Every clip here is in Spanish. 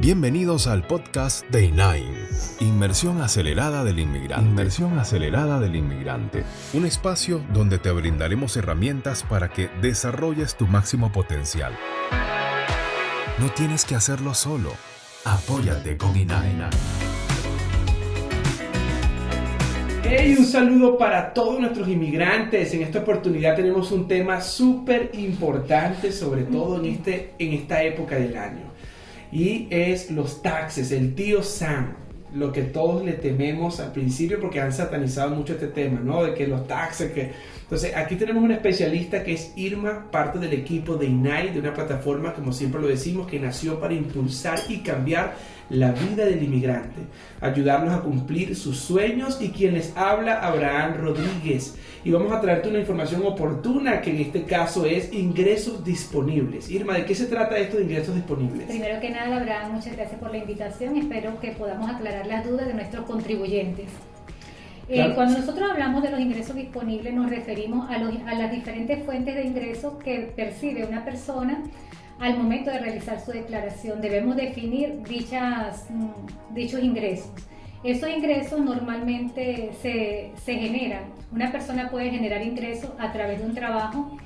Bienvenidos al podcast de INAI, Inmersión Acelerada del Inmigrante. Un espacio donde te brindaremos herramientas para que desarrolles tu máximo potencial. No tienes que hacerlo solo. Apóyate con INAI. Hey, un saludo para todos nuestros inmigrantes. En esta oportunidad tenemos un tema súper importante, sobre todo en esta época del año. Y es los taxes, el tío Sam, lo que todos le tememos al principio porque han satanizado mucho este tema, ¿no? De que los taxes, Entonces, aquí tenemos una especialista que es Irma, parte del equipo de INAI, de una plataforma, como siempre lo decimos, que nació para impulsar y cambiar la vida del inmigrante, ayudarlos a cumplir sus sueños. Y quien les habla, Abraham Rodríguez. Y vamos a traerte una información oportuna, que en este caso es ingresos disponibles. Irma, ¿de qué se trata esto de ingresos disponibles? Primero que nada, Abraham, muchas gracias por la invitación. Espero que podamos aclarar las dudas de nuestros contribuyentes. Claro. Cuando nosotros hablamos de los ingresos disponibles, nos referimos a las diferentes fuentes de ingresos que percibe una persona al momento de realizar su declaración. Debemos definir dichos ingresos. Esos ingresos normalmente se generan. Una persona puede generar ingresos a través de un trabajo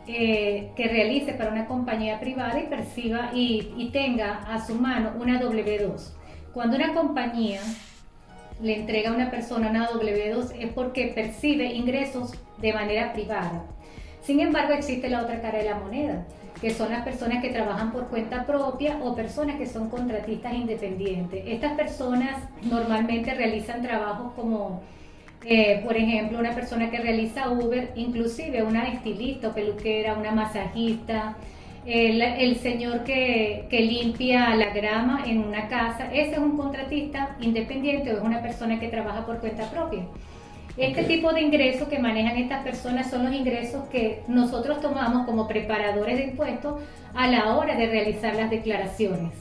que realice para una compañía privada y perciba y tenga a su mano una W2. Cuando una compañía le entrega a una persona una W2 es porque percibe ingresos de manera privada. Sin embargo, existe la otra cara de la moneda, que son las personas que trabajan por cuenta propia o personas que son contratistas independientes. Estas personas normalmente realizan trabajos como, por ejemplo, una persona que realiza Uber, inclusive una estilista o peluquera, una masajista, el señor que limpia la grama en una casa. Ese es un contratista independiente o es una persona que trabaja por cuenta propia. Este tipo de ingresos que manejan estas personas son los ingresos que nosotros tomamos como preparadores de impuestos a la hora de realizar las declaraciones.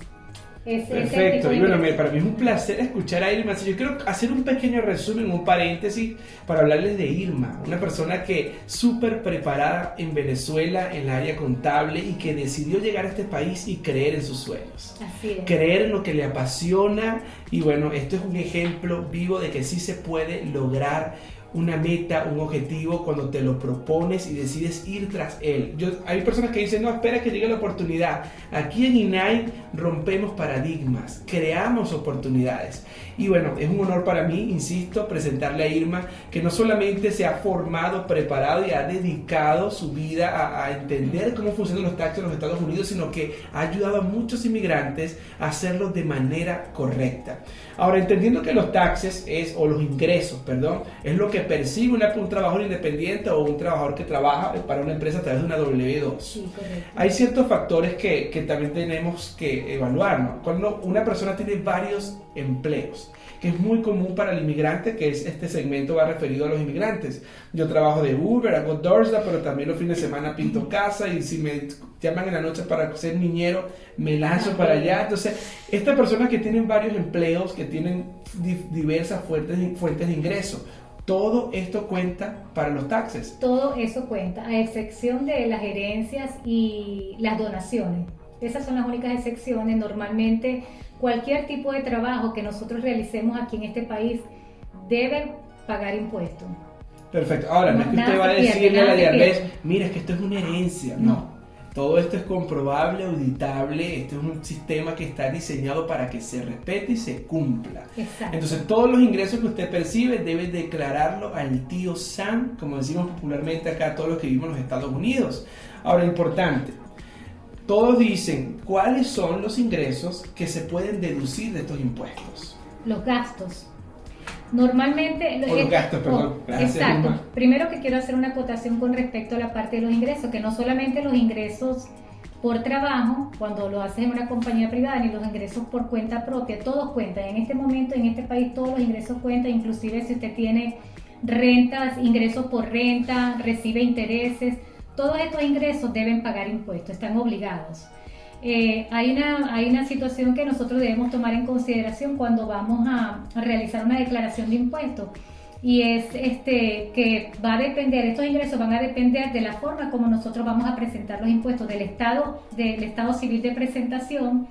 Perfecto, y bueno, para mí es un placer escuchar a Irma. Yo quiero hacer un pequeño resumen, un paréntesis, para hablarles de Irma, una persona que súper preparada en Venezuela en el área contable y que decidió llegar a este país y creer en sus sueños. Así es. Creer en lo que le apasiona. Y bueno, esto es un ejemplo vivo de que sí se puede lograr una meta, un objetivo cuando te lo propones y decides ir tras él. Hay personas que dicen, no, espera que llegue la oportunidad. Aquí en INAI rompemos paradigmas, creamos oportunidades. Y bueno, es un honor para mí, insisto, presentarle a Irma, que no solamente se ha formado, preparado y ha dedicado su vida a entender cómo funcionan los taxes en los Estados Unidos, sino que ha ayudado a muchos inmigrantes a hacerlo de manera correcta. Ahora, entendiendo que los taxes es lo que percibe un trabajador independiente o un trabajador que trabaja para una empresa a través de una W2. Sí, correcto. Hay ciertos factores que también tenemos que evaluar, ¿no? Cuando una persona tiene varios empleos, que es muy común para el inmigrante, que es este segmento va referido a los inmigrantes. Yo trabajo de Uber, hago DoorDash, pero también los fines de semana pinto casa, y si me llaman en la noche para ser niñero, me lanzo para allá. Entonces, estas personas que tienen varios empleos, que tienen diversas fuentes de ingreso, todo esto cuenta para los taxes. Todo eso cuenta, a excepción de las herencias y las donaciones. Esas son las únicas excepciones. Normalmente, cualquier tipo de trabajo que nosotros realicemos aquí en este país debe pagar impuestos. Perfecto. Ahora, no es que usted va a decirle a la IRS, mira, es que esto es una herencia. No. Todo esto es comprobable, auditable. Este es un sistema que está diseñado para que se respete y se cumpla. Exacto. Entonces, todos los ingresos que usted percibe debe declararlo al tío Sam, como decimos popularmente acá todos los que vivimos en los Estados Unidos. Ahora, importante, todos dicen cuáles son los ingresos que se pueden deducir de estos impuestos. Los gastos. Normalmente... Los gastos, perdón. Gracias, exacto. Irma. Primero que quiero hacer una acotación con respecto a la parte de los ingresos, que no solamente los ingresos por trabajo, cuando lo haces en una compañía privada, ni los ingresos por cuenta propia, todos cuentan. En este momento, en este país, todos los ingresos cuentan, inclusive si usted tiene rentas, ingresos por renta, recibe intereses, todos estos ingresos deben pagar impuestos, están obligados. Hay una situación que nosotros debemos tomar en consideración cuando vamos a realizar una declaración de impuestos, y es que va a depender, estos ingresos van a depender de la forma como nosotros vamos a presentar los impuestos, del estado civil de presentación,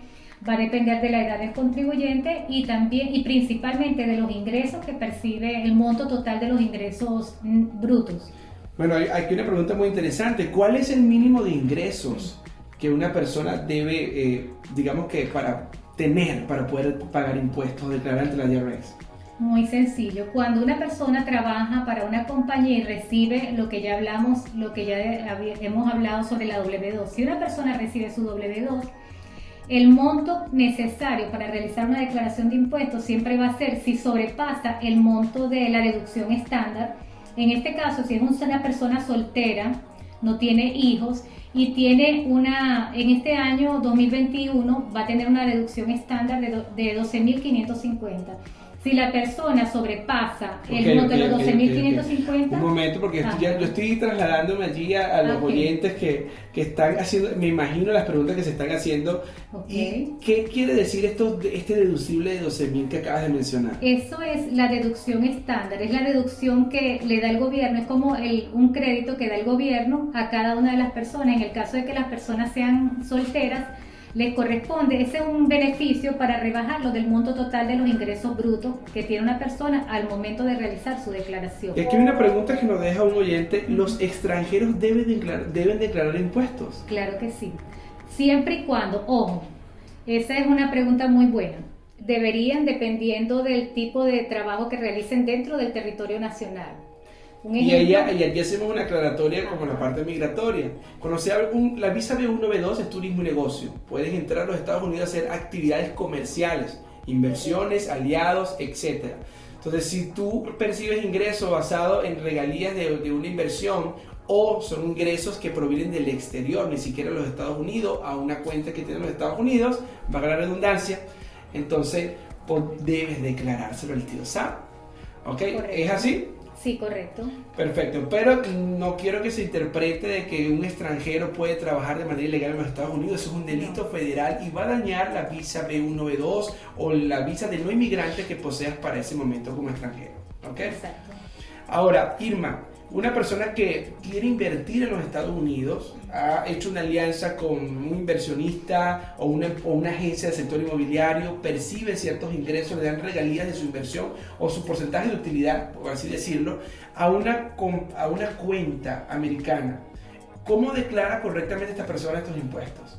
va a depender de la edad del contribuyente y también y principalmente de los ingresos que percibe, el monto total de los ingresos brutos. Bueno, hay aquí una pregunta muy interesante. ¿Cuál es el mínimo de ingresos que una persona debe, digamos que para tener, para poder pagar impuestos, declarar ante la IRS? Muy sencillo. Cuando una persona trabaja para una compañía y recibe lo que ya hablamos, hemos hablado sobre la W2. Si una persona recibe su W2, el monto necesario para realizar una declaración de impuestos siempre va a ser si sobrepasa el monto de la deducción estándar. En este caso, si es una persona soltera, no tiene hijos y tiene en este año 2021 va a tener una deducción estándar de 12.550. Si la persona sobrepasa el monto de los 12.550... Un momento, porque yo estoy trasladándome allí a los oyentes que están haciendo, me imagino las preguntas que se están haciendo. ¿Y qué quiere decir este deducible de 12.000 que acabas de mencionar? Eso es la deducción estándar, es la deducción que le da el gobierno, es como un crédito que da el gobierno a cada una de las personas. En el caso de que las personas sean solteras, les corresponde, ese es un beneficio para rebajarlo del monto total de los ingresos brutos que tiene una persona al momento de realizar su declaración. Y aquí hay una pregunta que nos deja un oyente: ¿los extranjeros deben declarar impuestos? Claro que sí, siempre y cuando, ojo, esa es una pregunta muy buena. Deberían, dependiendo del tipo de trabajo que realicen dentro del territorio nacional. Y allí hacemos una aclaratoria como la parte migratoria. Cuando se habla la visa B1, B2 es turismo y negocio. Puedes entrar a los Estados Unidos a hacer actividades comerciales, inversiones, aliados, etc. Entonces, si tú percibes ingresos basados en regalías de una inversión o son ingresos que provienen del exterior, ni siquiera de los Estados Unidos, a una cuenta que tienen los Estados Unidos, valga la redundancia, entonces debes declarárselo al tío Sam. ¿Ok? Correcto. ¿Es así? Sí, correcto. Perfecto, pero no quiero que se interprete de que un extranjero puede trabajar de manera ilegal en los Estados Unidos. Eso es un delito federal y va a dañar la visa B1, B2 o la visa de no inmigrante que poseas para ese momento como extranjero. ¿Ok? Exacto. Ahora, Irma, una persona que quiere invertir en los Estados Unidos, ha hecho una alianza con un inversionista o una agencia del sector inmobiliario, percibe ciertos ingresos, le dan regalías de su inversión o su porcentaje de utilidad, por así decirlo, a una cuenta americana. ¿Cómo declara correctamente esta persona estos impuestos?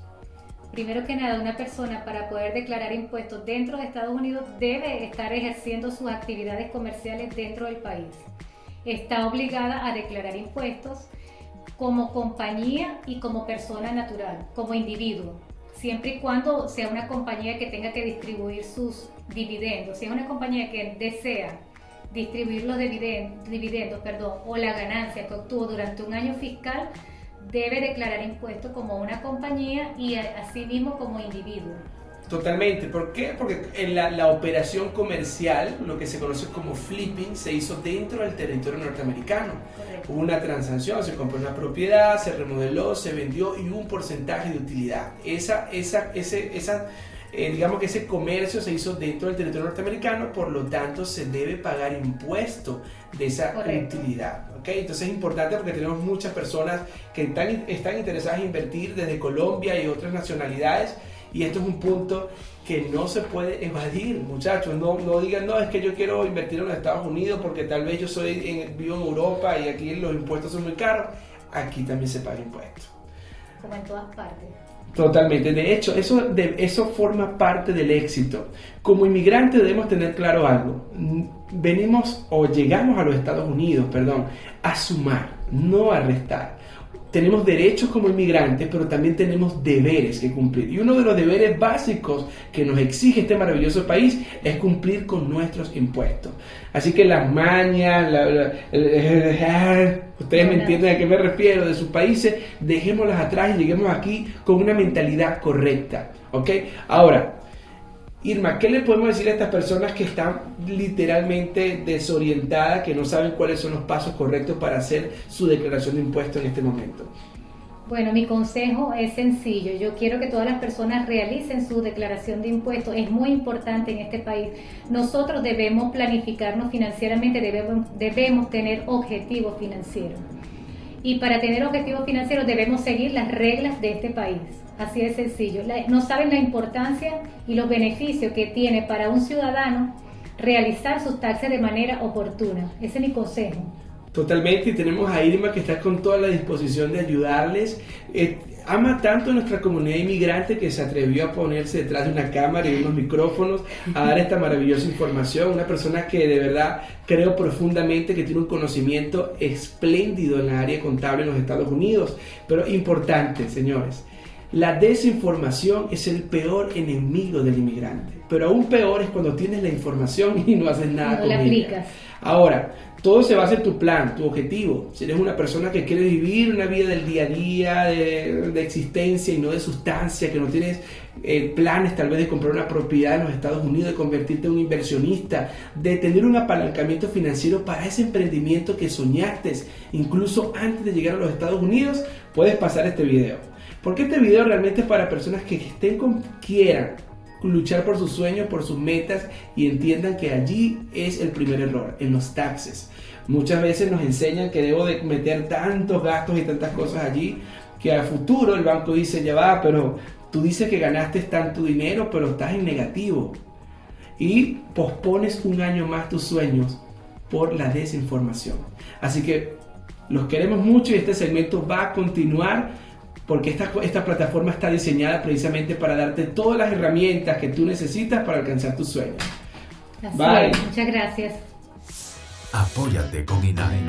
Primero que nada, una persona para poder declarar impuestos dentro de Estados Unidos debe estar ejerciendo sus actividades comerciales dentro del país. Está obligada a declarar impuestos como compañía y como persona natural, como individuo, siempre y cuando sea una compañía que tenga que distribuir sus dividendos. Si es una compañía que desea distribuir los dividendos, o la ganancia que obtuvo durante un año fiscal, debe declarar impuestos como una compañía y asimismo como individuo. Totalmente. ¿Por qué? Porque en la operación comercial, lo que se conoce como flipping, se hizo dentro del territorio norteamericano. Correcto. Hubo una transacción, se compró una propiedad, se remodeló, se vendió y hubo un porcentaje de utilidad. Digamos que ese comercio se hizo dentro del territorio norteamericano, por lo tanto se debe pagar impuesto de esa utilidad. ¿Okay? Entonces es importante porque tenemos muchas personas que están interesadas en invertir desde Colombia y otras nacionalidades. Y esto es un punto que no se puede evadir, muchachos. No digan, no, es que yo quiero invertir en los Estados Unidos porque tal vez yo vivo en Europa y aquí los impuestos son muy caros. Aquí también se paga impuestos. Como en todas partes. Totalmente. De hecho, eso forma parte del éxito. Como inmigrantes debemos tener claro algo. Llegamos a los Estados Unidos, a sumar, no a restar. Tenemos derechos como inmigrantes, pero también tenemos deberes que cumplir. Y uno de los deberes básicos que nos exige este maravilloso país es cumplir con nuestros impuestos. Así que las mañas, ustedes me entienden a qué me refiero, de sus países, dejémoslas atrás y lleguemos aquí con una mentalidad correcta. ¿Ok? Ahora, Irma, ¿qué le podemos decir a estas personas que están literalmente desorientadas, que no saben cuáles son los pasos correctos para hacer su declaración de impuestos en este momento? Bueno, mi consejo es sencillo. Yo quiero que todas las personas realicen su declaración de impuestos. Es muy importante en este país. Nosotros debemos planificarnos financieramente, debemos tener objetivos financieros. Y para tener objetivos financieros debemos seguir las reglas de este país. Así de sencillo. No saben la importancia y los beneficios que tiene para un ciudadano realizar sus taxes de manera oportuna. Ese es mi consejo. Totalmente, y tenemos a Irma que está con toda la disposición de ayudarles. Ama tanto a nuestra comunidad inmigrante que se atrevió a ponerse detrás de una cámara y unos micrófonos a dar esta maravillosa información. Una persona que de verdad creo profundamente que tiene un conocimiento espléndido en la área contable en los Estados Unidos. Pero importante, señores, la desinformación es el peor enemigo del inmigrante. Pero aún peor es cuando tienes la información y no haces nada con ella. No la aplicas. Ahora, todo se basa en tu plan, tu objetivo. Si eres una persona que quiere vivir una vida del día a día, de existencia y no de sustancia, que no tienes planes tal vez de comprar una propiedad en los Estados Unidos, de convertirte en un inversionista, de tener un apalancamiento financiero para ese emprendimiento que soñaste incluso antes de llegar a los Estados Unidos, puedes pasar este video. Porque este video realmente es para personas que quieran luchar por sus sueños, por sus metas y entiendan que allí es el primer error, en los taxes. Muchas veces nos enseñan que debo de meter tantos gastos y tantas cosas allí que a futuro el banco dice, ya va, pero tú dices que ganaste tanto dinero, pero estás en negativo. Y pospones un año más tus sueños por la desinformación. Así que los queremos mucho y este segmento va a continuar, porque esta plataforma está diseñada precisamente para darte todas las herramientas que tú necesitas para alcanzar tus sueños. Bye. Muchas gracias. Apóyate con INAI.